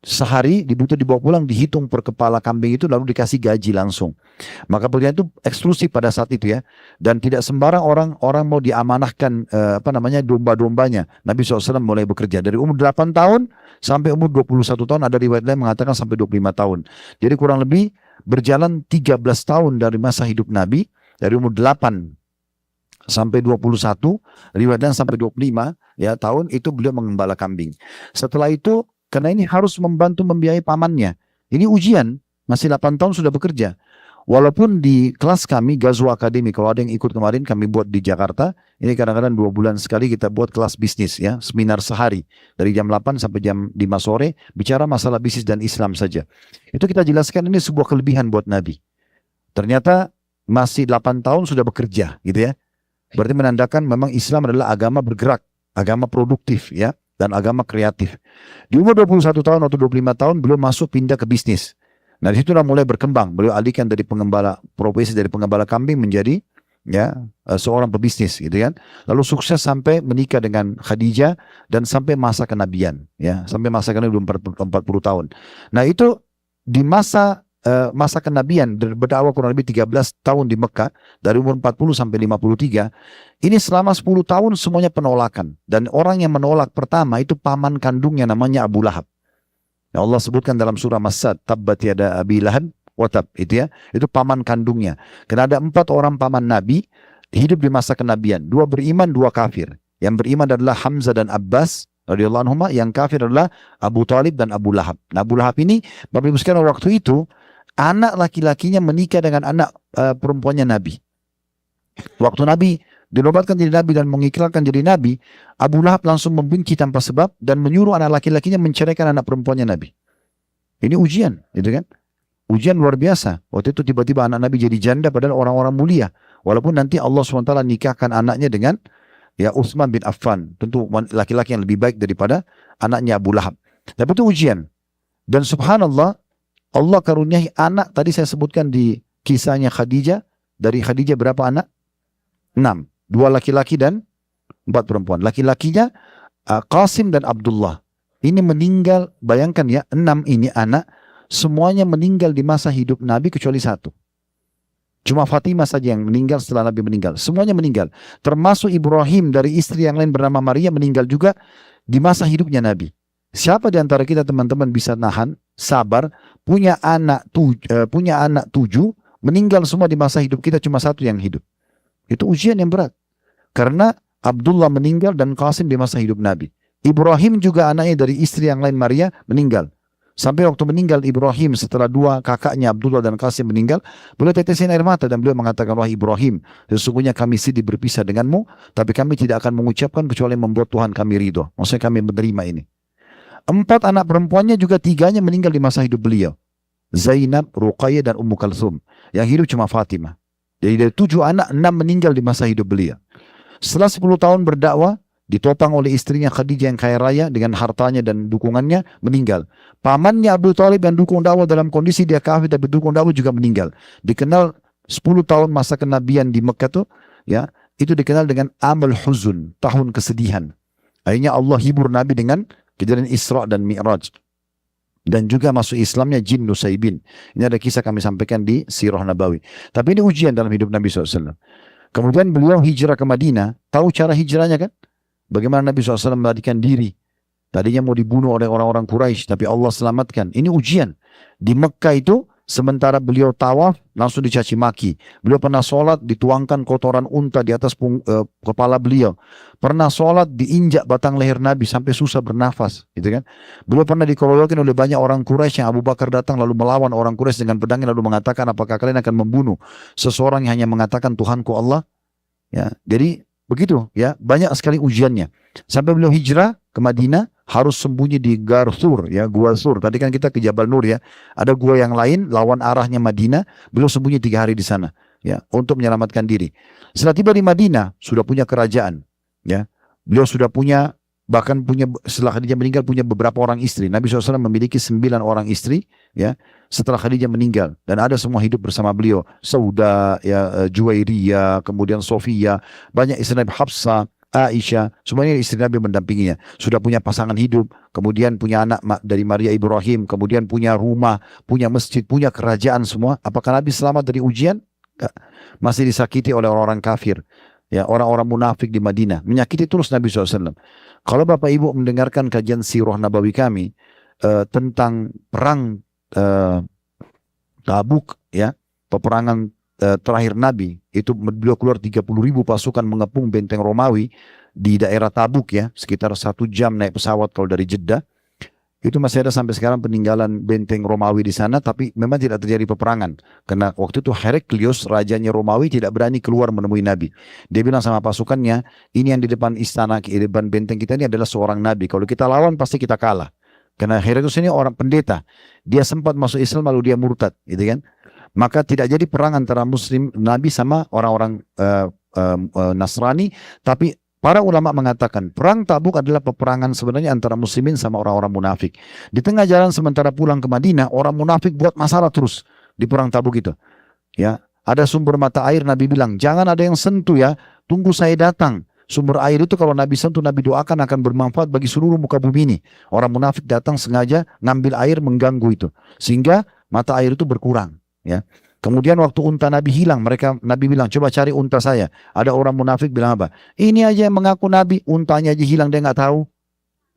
Sehari dibutuh dibawa pulang, dihitung per kepala kambing itu, lalu dikasih gaji langsung. Maka pekerjaan itu eksklusif pada saat itu ya. Dan tidak sembarang orang mau diamanahkan domba-dombanya. Nabi SAW mulai bekerja dari umur 8 tahun sampai umur 21 tahun. Ada riwayat lain mengatakan sampai 25 tahun. Jadi kurang lebih berjalan 13 tahun dari masa hidup Nabi. Dari umur 8 sampai 21, riwayat lain sampai 25 ya, tahun itu beliau mengembala kambing. Setelah itu, karena ini harus membantu membiayai pamannya. Ini ujian, masih 8 tahun sudah bekerja. Walaupun di kelas kami, Ghazwa Academy, kalau ada yang ikut kemarin kami buat di Jakarta, ini kadang-kadang 2 bulan sekali kita buat kelas bisnis ya, seminar sehari. Dari jam 8 sampai jam 5 sore, bicara masalah bisnis dan Islam saja. Itu kita jelaskan ini sebuah kelebihan buat Nabi. Ternyata masih 8 tahun sudah bekerja gitu ya. Berarti menandakan memang Islam adalah agama bergerak, agama produktif ya, dan agama kreatif. Di umur 21 tahun atau 25 tahun beliau masuk pindah ke bisnis. Nah disitulah mulai berkembang. Beliau alihkan dari profesi dari pengembala kambing menjadi ya seorang pebisnis gitu kan. Lalu sukses sampai menikah dengan Khadijah dan sampai masa kenabian ya, sampai masa kenabian 40 tahun. Nah itu di masa kenabian, berdakwah kurang lebih 13 tahun di Mekah, dari umur 40 sampai 53, ini selama 10 tahun semuanya penolakan. Dan orang yang menolak pertama itu paman kandungnya namanya Abu Lahab. Ya Allah sebutkan dalam surah Masad, tabbat yada Abi Lahab watab, itu ya, itu paman kandungnya. Karena ada 4 orang paman Nabi hidup di masa kenabian, 2 beriman, 2 kafir. Yang beriman adalah Hamzah dan Abbas radhiyallahu anhuma, yang kafir adalah Abu Talib dan Abu Lahab. Nah Abu Lahab ini, Bapak Ibu sekalian, waktu itu anak laki-lakinya menikah dengan anak perempuannya Nabi. Waktu Nabi dinobatkan jadi Nabi dan mengikrarkan jadi Nabi, Abu Lahab langsung membenci tanpa sebab dan menyuruh anak laki-lakinya menceraikan anak perempuannya Nabi. Ini ujian, gitu kan? Ujian luar biasa. Waktu itu tiba-tiba anak Nabi jadi janda padahal orang-orang mulia. Walaupun nanti Allah SWT nikahkan anaknya dengan ya Utsman bin Affan. Tentu laki-laki yang lebih baik daripada anaknya Abu Lahab. Tapi itu ujian. Dan subhanallah, Allah karuniai anak, tadi saya sebutkan di kisahnya Khadijah, dari Khadijah berapa anak? 6. 2 laki-laki dan 4 perempuan. Laki-lakinya Qasim dan Abdullah. Ini meninggal, bayangkan ya, 6 ini anak, semuanya meninggal di masa hidup Nabi kecuali 1. Cuma Fatimah saja yang meninggal setelah Nabi meninggal. Semuanya meninggal. Termasuk Ibrahim dari istri yang lain bernama Maria meninggal juga di masa hidupnya Nabi. Siapa di antara kita teman-teman bisa nahan, sabar, punya anak 7, meninggal semua di masa hidup kita, cuma 1 yang hidup. Itu ujian yang berat. Karena Abdullah meninggal dan Qasim di masa hidup Nabi. Ibrahim juga anaknya dari istri yang lain Maria meninggal. Sampai waktu meninggal Ibrahim, setelah 2 kakaknya Abdullah dan Qasim meninggal, beliau tetesin air mata dan beliau mengatakan, wahai Ibrahim, sesungguhnya kami sedih berpisah denganmu, tapi kami tidak akan mengucapkan kecuali membuat Tuhan kami ridho. Maksudnya kami menerima ini. 4 anak perempuannya juga 3-nya meninggal di masa hidup beliau. Zainab, Ruqayyah dan Ummu Kalsum. Yang hidup cuma Fatimah. Jadi dari 7 anak, 6 meninggal di masa hidup beliau. Setelah 10 tahun berdakwah, ditopang oleh istrinya Khadijah yang kaya raya dengan hartanya dan dukungannya, meninggal. Pamannya Abu Talib yang dukung dakwah dalam kondisi dia kafir tapi dukung dakwah juga meninggal. Dikenal 10 tahun masa kenabian di Mekah tuh, ya, itu dikenal dengan Amul Huzun, tahun kesedihan. Akhirnya Allah hibur Nabi dengan kejadian Isra dan Mi'raj. Dan juga masuk Islamnya jin Nusaybin. Ini ada kisah kami sampaikan di Sirah Nabawi. Tapi ini ujian dalam hidup Nabi SAW. Kemudian beliau hijrah ke Madinah. Tahu cara hijrahnya kan? Bagaimana Nabi SAW melarikan diri. Tadinya mau dibunuh oleh orang-orang Quraisy, tapi Allah selamatkan. Ini ujian. Di Mekah itu, sementara beliau tawaf, langsung dicaci maki. Beliau pernah sholat, dituangkan kotoran unta di atas kepala beliau. Pernah sholat, diinjak batang leher Nabi sampai susah bernafas. Gitu kan? Beliau pernah dikeroyokin oleh banyak orang Quraisy yang Abu Bakar datang lalu melawan orang Quraisy dengan pedangnya lalu mengatakan, apakah kalian akan membunuh seseorang yang hanya mengatakan Tuhanku Allah? Ya, jadi begitu ya, banyak sekali ujiannya. Sampai beliau hijrah ke Madinah, harus sembunyi di Gar Thur, ya, Gua Thur. Tadi kan kita ke Jabal Nur ya. Ada gua yang lain, lawan arahnya Madinah. Beliau sembunyi 3 hari di sana, ya, untuk menyelamatkan diri. Setelah tiba di Madinah, sudah punya kerajaan, ya. Beliau sudah punya, bahkan punya, setelah Khadijah meninggal, punya beberapa orang istri. Nabi SAW memiliki 9 orang istri, ya, setelah Khadijah meninggal. Dan ada semua hidup bersama beliau. Sauda, ya, Juwairiyah, kemudian Sofia, banyak istri Nabi, Hafsah, Aisyah, semuanya istri Nabi mendampinginya. Sudah punya pasangan hidup, kemudian punya anak dari Maria Ibrahim, kemudian punya rumah, punya masjid, punya kerajaan semua. Apakah Nabi selamat dari ujian? Enggak. Masih disakiti oleh orang-orang kafir. Ya, orang-orang munafik di Madinah. Menyakiti terus Nabi SAW. Kalau Bapak Ibu mendengarkan kajian sirah Nabawi kami, tentang perang Tabuk, ya, peperangan terakhir Nabi, itu beliau keluar 30.000 pasukan mengepung benteng Romawi di daerah Tabuk, ya, sekitar 1 jam naik pesawat kalau dari Jeddah. Itu masih ada sampai sekarang peninggalan benteng Romawi di sana, tapi memang tidak terjadi peperangan. Karena waktu itu Heraklius, rajanya Romawi, tidak berani keluar menemui Nabi. Dia bilang sama pasukannya, ini yang di depan istana, di depan benteng kita ini adalah seorang Nabi. Kalau kita lawan pasti kita kalah. Karena Heraklius ini orang pendeta. Dia sempat masuk Islam lalu dia murtad, gitu kan. Maka tidak jadi perang antara Muslim Nabi sama orang-orang Nasrani, tapi para ulama mengatakan perang Tabuk adalah peperangan sebenarnya antara muslimin sama orang-orang munafik. Di tengah jalan sementara pulang ke Madinah, orang munafik buat masalah terus di perang Tabuk itu. Ya, ada sumber mata air, Nabi bilang, jangan ada yang sentuh ya, tunggu saya datang. Sumber air itu kalau Nabi sentuh, Nabi doakan akan bermanfaat bagi seluruh muka bumi ini. Orang munafik datang sengaja ngambil air mengganggu itu. Sehingga mata air itu berkurang. Ya. Kemudian waktu unta Nabi hilang, Nabi bilang, coba cari unta saya. Ada orang munafik bilang apa? Ini aja yang mengaku Nabi, untanya aja hilang, dia nggak tahu.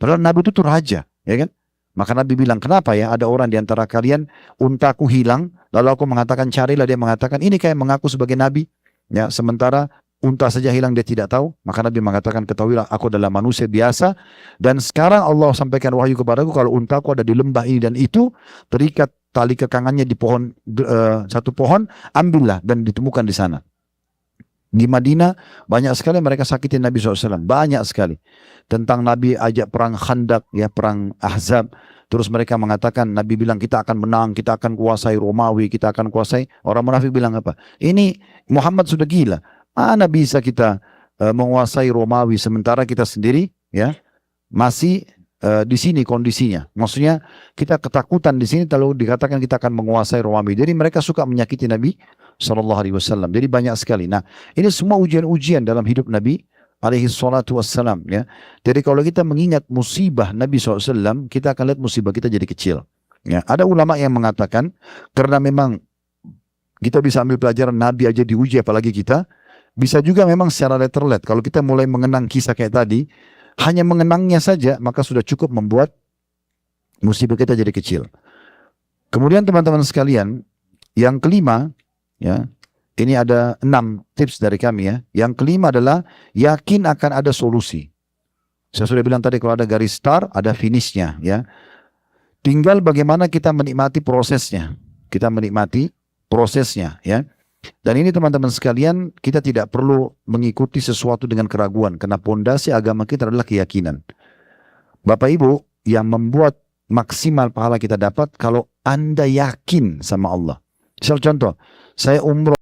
Padahal Nabi itu tuh raja, ya kan? Maka Nabi bilang, kenapa ya ada orang di antara kalian, untaku hilang, lalu aku mengatakan carilah, dia mengatakan ini kayak mengaku sebagai Nabi. Ya, sementara unta saja hilang dia tidak tahu. Maka Nabi mengatakan, ketahuilah aku adalah manusia biasa. Dan sekarang Allah sampaikan wahyu kepadaku, kalau untaku ada di lembah ini dan itu, terikat tali kekangannya di pohon, satu pohon, ambillah, dan ditemukan di sana. Di Madinah banyak sekali mereka sakitin Nabi SAW, banyak sekali. Tentang Nabi ajak perang Khandak, ya, perang Ahzab. Terus mereka mengatakan, Nabi bilang kita akan menang, kita akan kuasai Romawi, kita akan kuasai. Orang munafik bilang apa? Ini Muhammad sudah gila. Mana bisa kita menguasai Romawi sementara kita sendiri, ya, masih di sini kondisinya. Maksudnya kita ketakutan di sini kalau dikatakan kita akan menguasai Romawi. Jadi mereka suka menyakiti Nabi SAW. Jadi banyak sekali. Nah, ini semua ujian-ujian dalam hidup Nabi alaihi salatu wassalam, ya. Jadi kalau kita mengingat musibah Nabi SAW, kita akan lihat musibah kita jadi kecil. Ya, ada ulama yang mengatakan karena memang kita bisa ambil pelajaran Nabi aja diuji, apalagi kita. Bisa juga memang secara letterlet. Kalau kita mulai mengenang kisah kayak tadi, hanya mengenangnya saja, maka sudah cukup membuat musibah kita jadi kecil. Kemudian teman-teman sekalian, yang kelima, ya, ini ada 6 tips dari kami, ya. Yang kelima adalah yakin akan ada solusi. Saya sudah bilang tadi kalau ada garis start, ada finishnya, ya. Tinggal bagaimana kita menikmati prosesnya. Kita menikmati prosesnya, ya. Dan ini teman-teman sekalian, kita tidak perlu mengikuti sesuatu dengan keraguan, karena pondasi agama kita adalah keyakinan. Bapak Ibu, yang membuat maksimal pahala kita dapat kalau Anda yakin sama Allah. Misal contoh, saya umroh